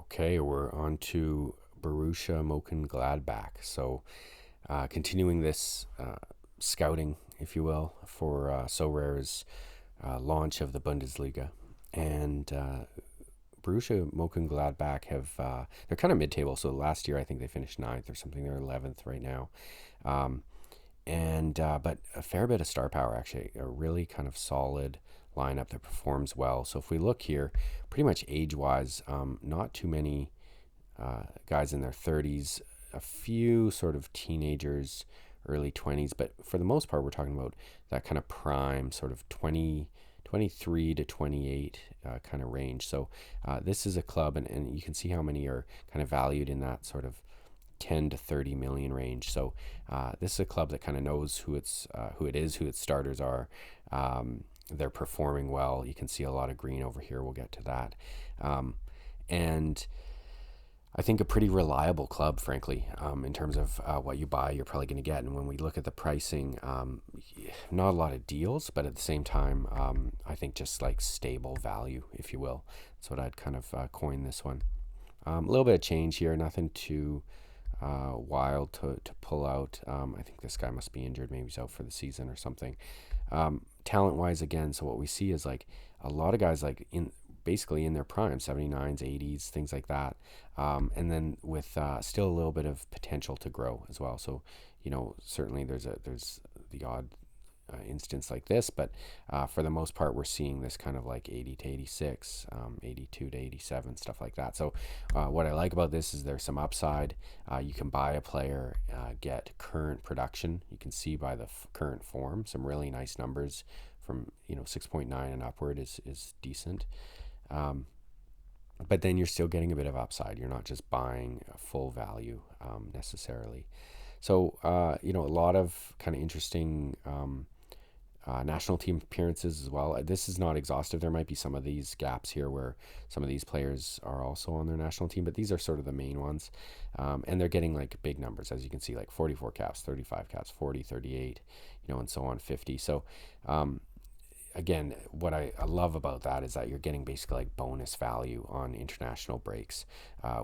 Okay, we're on to Borussia Mönchengladbach. So, continuing this scouting, if you will, for Sorare's launch of the Bundesliga. And Borussia Mönchengladbach they're kind of mid-table. So last year I think they finished ninth or something. They're 11th right now. Um, but a fair bit of star power, actually. A really kind of solid lineup that performs well. So if we look here, pretty much age-wise, not too many guys in their 30s, a few sort of teenagers, early 20s, but for the most part, we're talking about that kind of prime, sort of 23 to 28 kind of range. So this is a club, and you can see how many are kind of valued in that sort of 10 to 30 million range. So this is a club that kind of knows who its starters are. They're performing well. You can see a lot of green over here. We'll get to that. And I think a pretty reliable club, frankly, in terms of what you buy, you're probably going to get. And when we look at the pricing, not a lot of deals, but at the same time, I think just like stable value, if you will. That's what I'd kind of coin this one. A little bit of change here, nothing too wild to pull out. I think this guy must be injured. Maybe he's out for the season or something. Talent-wise, again, so what we see is like a lot of guys like basically in their prime, 79s, 80s, things like that. And then with still a little bit of potential to grow as well. So, certainly there's the odd instance like this, but for the most part, we're seeing this kind of like 80 to 86, 82 to 87, stuff like that. So what I like about this is there's some upside. You can buy a player, get current production. You can see by the current form, some really nice numbers from 6.9 and upward is decent. But then you're still getting a bit of upside. You're not just buying a full value necessarily. So, a lot of kind of interesting national team appearances as well. This is not exhaustive. There might be some of these gaps here where some of these players are also on their national team, but these are sort of the main ones. And they're getting like big numbers, as you can see, like 44 caps, 35 caps, 40, 38, and so on, 50. So, again, what I love about that is that you're getting basically like bonus value on international breaks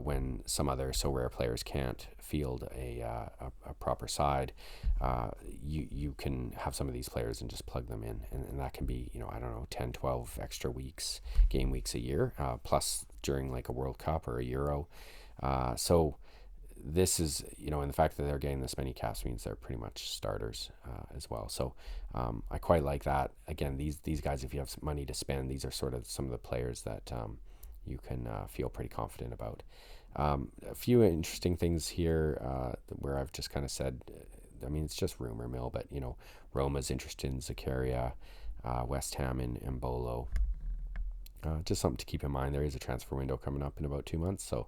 when some other Sorare players can't field a proper side. You can have some of these players and just plug them in, and that can be, I don't know, 10, 12 extra game weeks a year, plus during like a World Cup or a Euro. So this is, and the fact that they're getting this many caps means they're pretty much starters as well. So I quite like that. Again, these guys, if you have some money to spend, these are sort of some of the players that you can feel pretty confident about. A few interesting things here where I've just kind of said, it's just rumor mill, but, Roma's interested in Zakaria, West Ham in Mbolo. Just something to keep in mind. There is a transfer window coming up in about 2 months. So,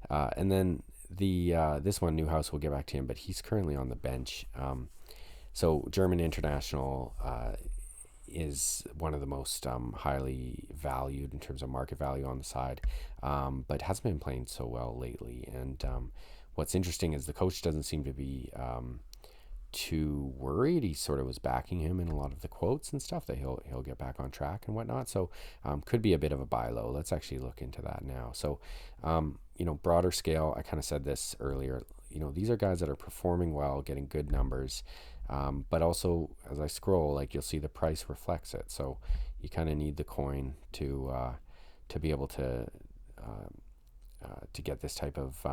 and then this one, Newhouse, we'll get back to him, but he's currently on the bench. So German international is one of the most highly valued in terms of market value on the side, but hasn't been playing so well lately. And what's interesting is the coach doesn't seem to be too worried. He sort of was backing him in a lot of the quotes and stuff that he'll get back on track and whatnot. So could be a bit of a buy low. Let's actually look into that now. So broader scale, I kind of said this earlier, these are guys that are performing well, getting good numbers, but also as I scroll, like you'll see the price reflects it. So you kind of need the coin to be able to get this type of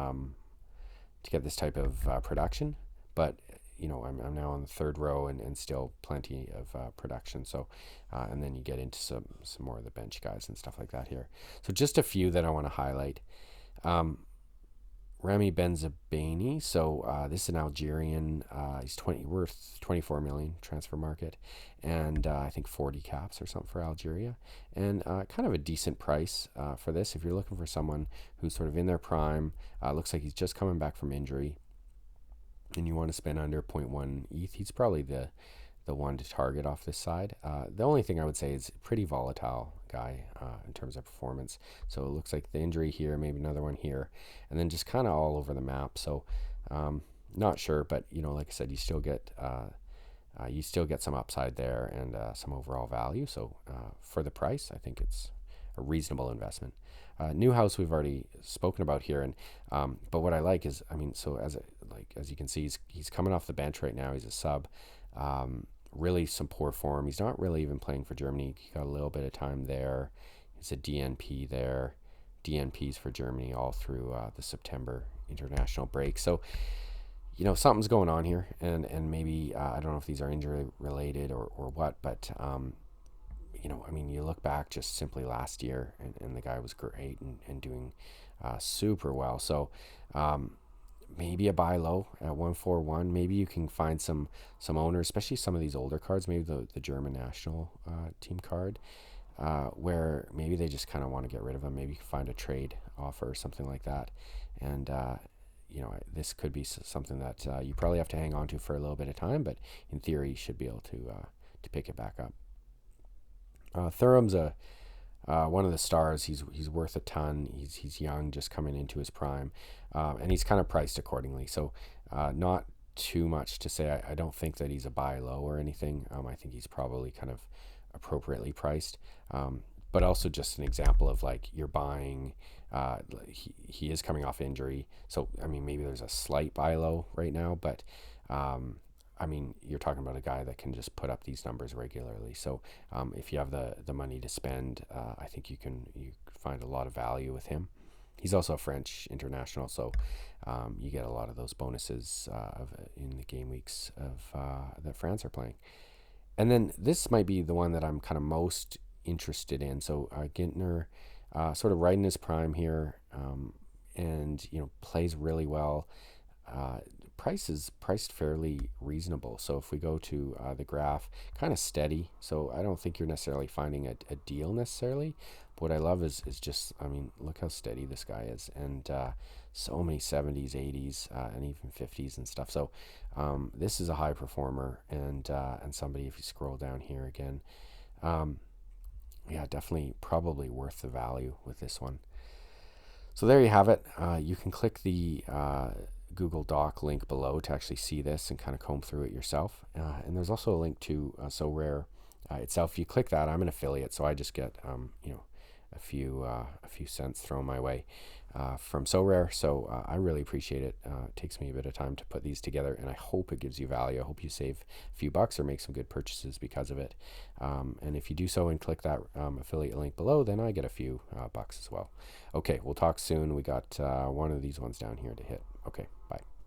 production. But I'm now on the third row and still plenty of production. So, and then you get into some more of the bench guys and stuff like that here. So just a few that I want to highlight. Rami Benzabani. So this is an Algerian. He's worth 24 million transfer market, and I think 40 caps or something for Algeria, and kind of a decent price for this if you're looking for someone who's sort of in their prime. Looks like he's just coming back from injury, and you want to spend under 0.1 ETH. He's probably the one to target off this side. The only thing I would say is pretty volatile guy in terms of performance. So it looks like the injury here, maybe another one here, and then just kind of all over the map. So not sure, but like I said, you still get some upside there and some overall value. So for the price, I think it's a reasonable investment. Newhouse we've already spoken about here, and but what I like is, I mean, so as you can see, he's coming off the bench right now. He's a sub. Really some poor form. He's not really even playing for Germany. He got a little bit of time there. He's a DNP there. DNPs for Germany all through the September international break. So, something's going on here, and maybe I don't know if these are injury related or what, but I mean, you look back just simply last year, and the guy was great and doing super well. So maybe a buy low at 141. Maybe you can find some owners, especially some of these older cards, maybe the German national team card, where maybe they just kind of want to get rid of them. Maybe you can find a trade offer or something like that. And this could be something that you probably have to hang on to for a little bit of time, but in theory, you should be able to pick it back up. Thuram's one of the stars. He's worth a ton. He's young, just coming into his prime, and he's kind of priced accordingly. So not too much to say. I don't think that he's a buy low or anything. I think he's probably kind of appropriately priced. But also just an example of like you're buying. He is coming off injury, so I mean maybe there's a slight buy low right now, but I mean, you're talking about a guy that can just put up these numbers regularly. So if you have the money to spend, I think you find a lot of value with him. He's also a French international, so you get a lot of those bonuses in the game weeks of that France are playing. And then this might be the one that I'm kind of most interested in. So Gintner, sort of right in his prime here, and plays really well. Price is priced fairly reasonable. So if we go to the graph, kind of steady. So I don't think you're necessarily finding a deal necessarily. But what I love is just, I mean, look how steady this guy is. And so many 70s, 80s, and even 50s and stuff. So this is a high performer and somebody, if you scroll down here again, yeah, definitely probably worth the value with this one. So there you have it. You can click the Google Doc link below to actually see this and kind of comb through it yourself. And there's also a link to Sorare itself. If you click that, I'm an affiliate, so I just get a few cents thrown my way from Sorare. So I really appreciate it. It takes me a bit of time to put these together, and I hope it gives you value. I hope you save a few bucks or make some good purchases because of it. And if you do so and click that affiliate link below, then I get a few bucks as well. Okay, we'll talk soon. We got one of these ones down here to hit. Okay, bye.